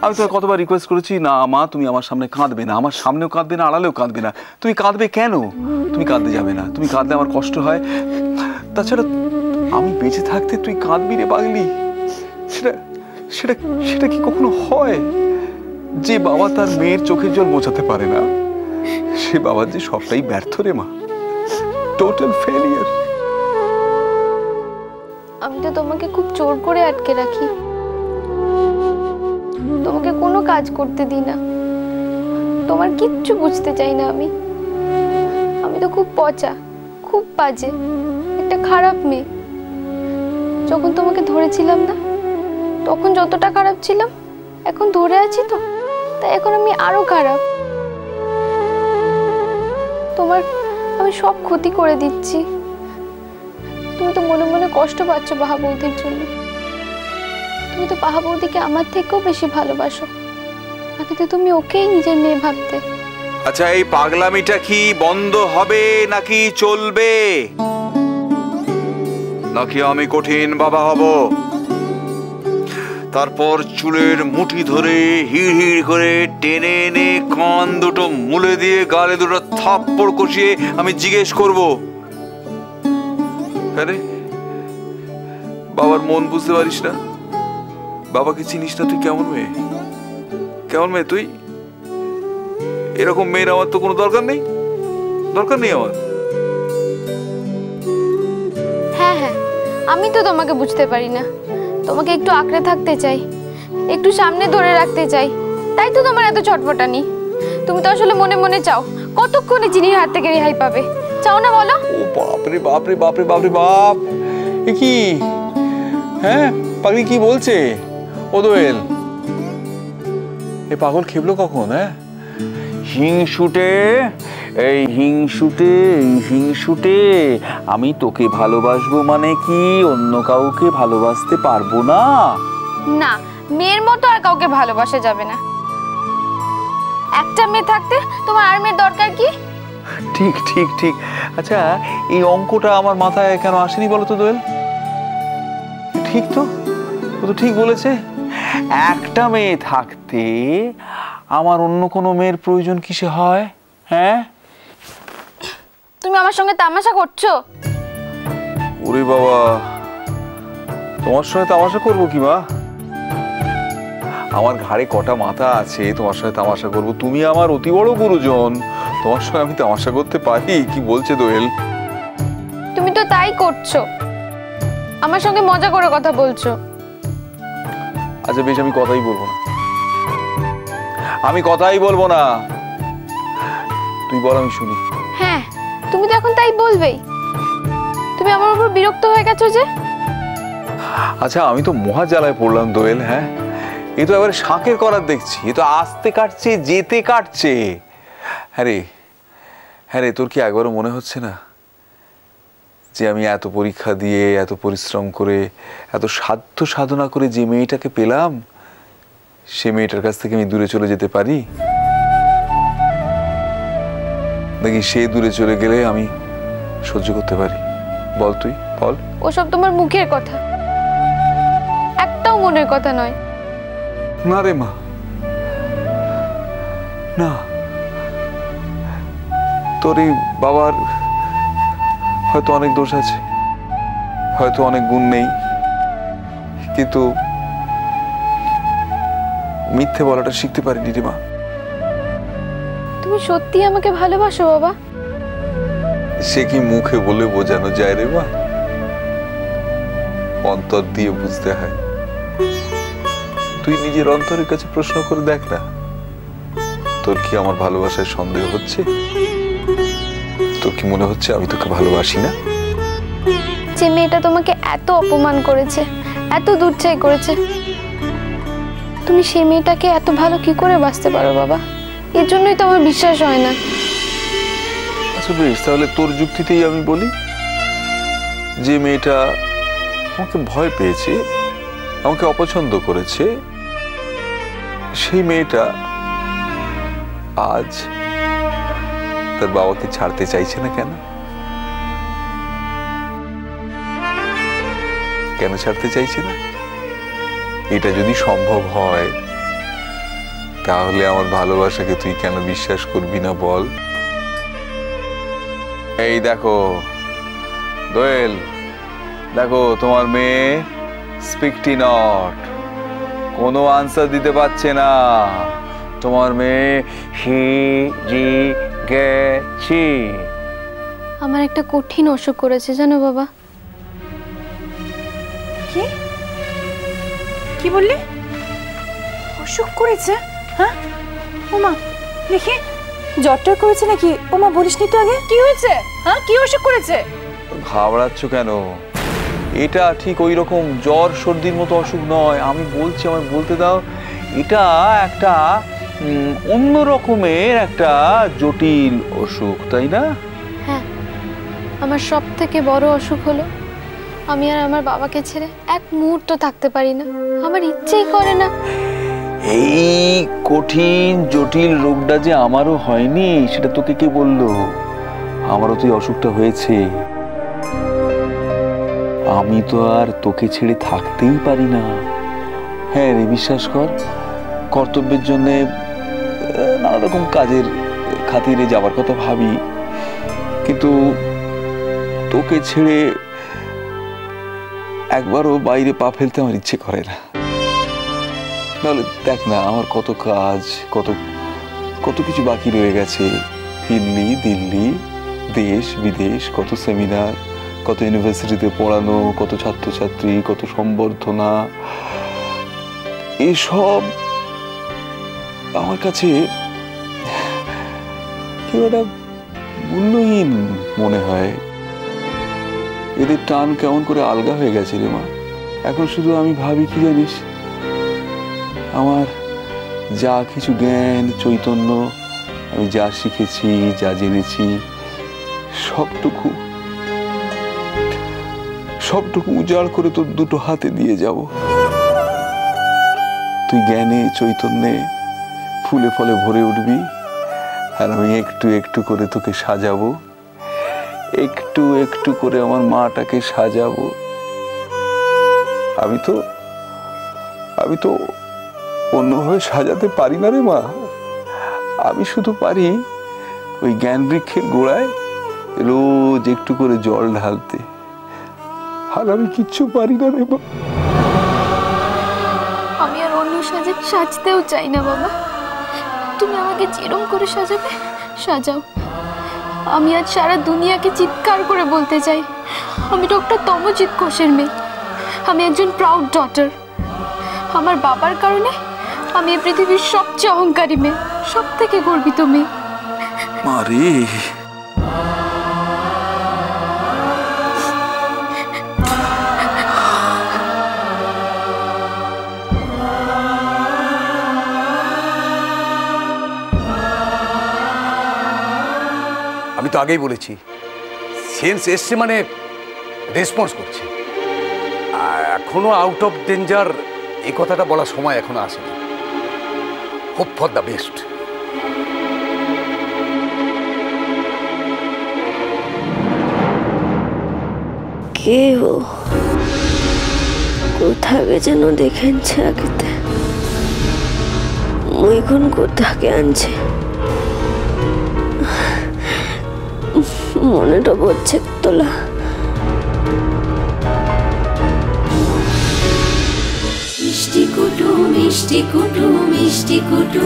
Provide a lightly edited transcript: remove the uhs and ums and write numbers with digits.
আমি তো কতবার রিকোয়েস্ট করেছি, না মা তুমি আমার সামনে কাঁদবে না, আমার সামনেও কাঁদবে না, আড়ালেও কাঁদবে না। তুমি কাঁদবে কেন? তুমি কাঁদতে যাবে না, তুমি কাঁদলে আমার কষ্ট হয়। তাছাড়া আমি বেঁচে থাকতে তুই কাঁদবি রে পাগলি? সেটা সেটা সেটা কি কখনো হয়? যে বাবা তার মেয়ের চোখের জল মোছাতে পারে না, সে বাবার যে সবটাই ব্যর্থ রে মা, টোটাল ফেলিয়ার। আমি তো তোমাকে খুব জোর করে আটকে রাখি, তোমাকে কোনো কাজ করতে দিই না, তোমার কিচ্ছু বুঝতে চাই না। আমি তো খুব পচা, খুব বাজে, একটা খারাপ মেয়ে। যখন তোমাকে ধরেছিলাম না, তখন যতটা খারাপ ছিলাম, এখন ধরে আছি তো তাই এখন আমি আরো খারাপ। তোমার আমি সব ক্ষতি করে দিচ্ছি। তুমি তো মনে মনে কষ্ট পাচ্ছ বাহা বৌদির জন্য। তুমি তো বাহা বৌদিকে আমার থেকেও বেশি ভালোবাসো, আগে তো তুমি ওকেই নিজের মেয়ে ভাবতে। আচ্ছা, এই পাগলামিটা কি বন্ধ হবে নাকি চলবে? নাকি আমি কঠিন বাবা হব, তারপর চুলের মুঠি ধরে হিড় হিড় করে টেনে এনে কান দুটো মুলে দিয়ে গালে দুটো থাপ্পড় কষিয়ে আমি জিজ্ঞেস করব, আরে বাবার মন বুঝতে পারিস না? বাবাকে চিনিস না? তুই কেমন মেয়ে, কেমন মেয়ে তুই? এরকম মেয়ের আমার তো কোনো দরকার নেই, দরকার নেই আমার। হ্যাঁ হ্যাঁ, আমি তো তোমাকে বুঝতে পারি না। তোমাকে একটু আঁকড়ে থাকতে চাই, একটু সামনে ধরে রাখতে চাই, তাই তো তোমার এত ছটফটানি। তুমি তো আসলে মনে মনে চাও কতক্ষণে চিনির হাত থেকে রেহাই পাবে, চাও না বলো? ও বাপরে বাপরে বাপরে বাপরে বাপ, এ কি? হ্যাঁ পাগলি কি বলছে ও দোয়েল? এ পাগল খেপলো কখন? হ্যাঁ হিংসুটে, এই হিংসুটে, এই হিংসুটে আমি তোকে ভালোবাসবো মানে কি অন্য কাউকে ভালোবাসতে পারবো না? না, মেয়ের মতো আর কাউকে ভালোবাসা যাবে না। একটা মেয়ে থাকতে তোমার আর মেয়ের দরকার কি? ঠিক ঠিক ঠিক। আচ্ছা এই অঙ্কটা আমার মাথায় কেন আসেনি বলো তো দোয়েল? ঠিক তো, ও তো ঠিক বলেছে। একটা মেয়ে থাকতে আমার অন্য কোনো মেয়ের প্রয়োজন কিসে হয়? হ্যাঁ তুমি আমার সঙ্গে তামাশা করছো? ওরে বাবা, তোমার সঙ্গে তামাশা করবো কি মা? আমার ঘাড়ে কটা মাথা আছে, তোমার সঙ্গে তামাশা করবো? তুমি আমার অতি বড় গুরুজন, তোমার সঙ্গে আমি তামাশা করতে পারি? কি বলছে দোয়েল? তুমি তো তাই করছো, আমার সঙ্গে মজা করে কথা বলছো। আচ্ছা বেশ, আমি কথাই বলবো না, আমি কথাই বলবো না, তুই বল আমি শুনি। হ্যাঁ তুমি তো এখন তাই বলবেই। তুমি আমার উপর বিরক্ত হয়ে গেছো যে? আচ্ছা আমি তো মহা জ্বালায় পড়লাম দোয়েল। হ্যাঁ এ তো এবারে শাঁকের করার দেখছি, এ তো আসতে কাটছে যেতে কাটছে। হ্যাঁ রে, হ্যাঁ রে, তোর কি একবারও মনে হচ্ছে না যে আমি এত পরীক্ষা দিয়ে, এত পরিশ্রম করে, এত সাধ্য সাধনা করে যে মেয়েটাকে পেলাম, সে মেয়েটার কাছ থেকে আমি দূরে চলে যেতে পারি নাকি সে দূরে চলে গেলে আমি সহ্য করতে পারি? বল তুই বল। ওসব তোমার মুখের কথা, একটাও মনের কথা নয়। না রে মা, না, তোর এই বাবার হয়তো অনেক দোষ আছে, হয়তো অনেক গুণ নেই, কিন্তু মিথ্যে বলাটা শিখতে পারিনি রে মা। তুমি সত্যি আমাকে ভালোবাসো বাবা? সে কি মুখে বলে বোঝানো যায় রে মা? অন্তর দিয়ে বুঝতে হয়। তুই নিজের অন্তরের কাছে প্রশ্ন করে দেখ না, তোর কি আমার ভালোবাসায় সন্দেহ হচ্ছে? তোর কি মনে হচ্ছে আমি তোকে ভালোবাসি না? যে মেয়েটা তোমাকে এত অপমান করেছে, এত দুর্চাই করেছে, তুমি সেই মেয়েটাকে এত ভালো কি করে বাসতে পারো বাবা? এর জন্যই তো আমার বিশ্বাস হয় না। আচ্ছা বেশ, তাহলে তোর যুক্তিতেই আমি বলি, যে মেয়েটা আমাকে ভয় পেয়েছে, আমাকে অপছন্দ করেছে, সেই মেয়েটা আজ তার বাবাকে ছাড়তে চাইছে না কেন? কেন ছাড়তে চাইছে না? এটা যদি সম্ভব হয় তাহলে আমার ভালোবাসাকে তুই কেন বিশ্বাস করবি না বল? এই দেখো দোয়েল, দেখো তোমার মেয়ে স্পিকটি নট, কোনো আনসার দিতে পারছে না। তোমার মেয়ে হি জি গেছি। আমার একটা কঠিন অসুখ করেছে জানো বাবা। কি কি বললি? অসুখ করেছে? হ্যাঁ ওমা, দেখি জ্বরটা করেছে নাকি? ওমা বলিসনি তো আগে, কি হয়েছে? হ্যাঁ কি অসুখ করেছে? ঘাবড়াচ্ছ কেন? এটা ঠিক ওই রকম জ্বর সর্দির মতো অসুখ নয়। আমি বলছি, আমায় বলতে দাও। এটা একটা অন্য রকমের একটা জটিল অসুখ, তাই না? হ্যাঁ, আমার সব থেকে বড় অসুখ হলো আমি আর আমার বাবাকে ছেড়ে এক মুহূর্ত থাকতে পারি না। আমার ইচ্ছেই করে না। এই কঠিন জটিল রোগটা যে আমারও হয়নি সেটা তোকে কে বললো? আমারও তো অসুখটা হয়েছে। আমি তো আর তোকে ছেড়ে থাকতেই পারি না। হ্যাঁ রে, বিশ্বাস কর, কর্তব্যের জন্য নানা রকম কাজের খাতিরে যাবার কথা ভাবি, কিন্তু তোকে ছেড়ে একবারও বাইরে পা ফেলতে আমার ইচ্ছে করে না। নাহলে দেখ না, আমার কত কাজ, কত কত কিছু বাকি রয়ে গেছে। দিল্লি দিল্লি, দেশ বিদেশ, কত সেমিনার, কত ইউনিভার্সিটিতে পড়ানো, কত ছাত্রছাত্রী, কত সম্বর্ধনা, এসব আমার কাছে কি একটা মূল্যহীন মনে হয়। এদের টান কেমন করে আলগা হয়ে গেছে রে মা। এখন শুধু আমি ভাবি কি জানিস, আমার যা কিছু জ্ঞান চৈতন্য, আমি যা শিখেছি, যা জেনেছি, সবটুকু উজাড় করে তোর দুটো হাতে দিয়ে যাব। তুই জ্ঞানে চৈতন্যে ফুলে ফলে ভরে উঠবি, আর আমি একটু একটু করে তোকে সাজাবো, একটু একটু করে আমার মাটাকে সাজাবো। আমি তো অন্যভাবে সাজাতে পারি না রে মা। আমি শুধু পারি ওই জ্ঞান বৃক্ষের গোড়ায় রোজ একটু করে জল ঢালতে, আর আমি কিচ্ছু পারি না রে মা। আমি আর অন্য সাজতেও চাই না বাবা। তুমি আমাকে যেরম করে সাজাবে সাজাও। আমি আজ সারা দুনিয়াকে চিৎকার করে বলতে চাই, আমি ডক্টর তমজিৎ ঘোষের মেয়ে। আমি একজন প্রাউড ডটার। আমার বাবার কারণে আমি এই পৃথিবীর সবচেয়ে অহংকারী মেয়ে, সব থেকে গর্বিত মেয়ে। মারে, আমি তো আগেই বলেছি, সেন্স এসছে মানে রেসপন্স করছে। এখনো আউট অফ ডেঞ্জার এই কথাটা বলার সময় এখনো আসেনি। Hope for the best. কে ও? কোথাকে যেন দেখেছে আগেতে, এখন কোথাকে আনছে মনেটা বলছে তোলা। মিষ্টি কুটু মিষ্টি কুটু মিষ্টি কুটু।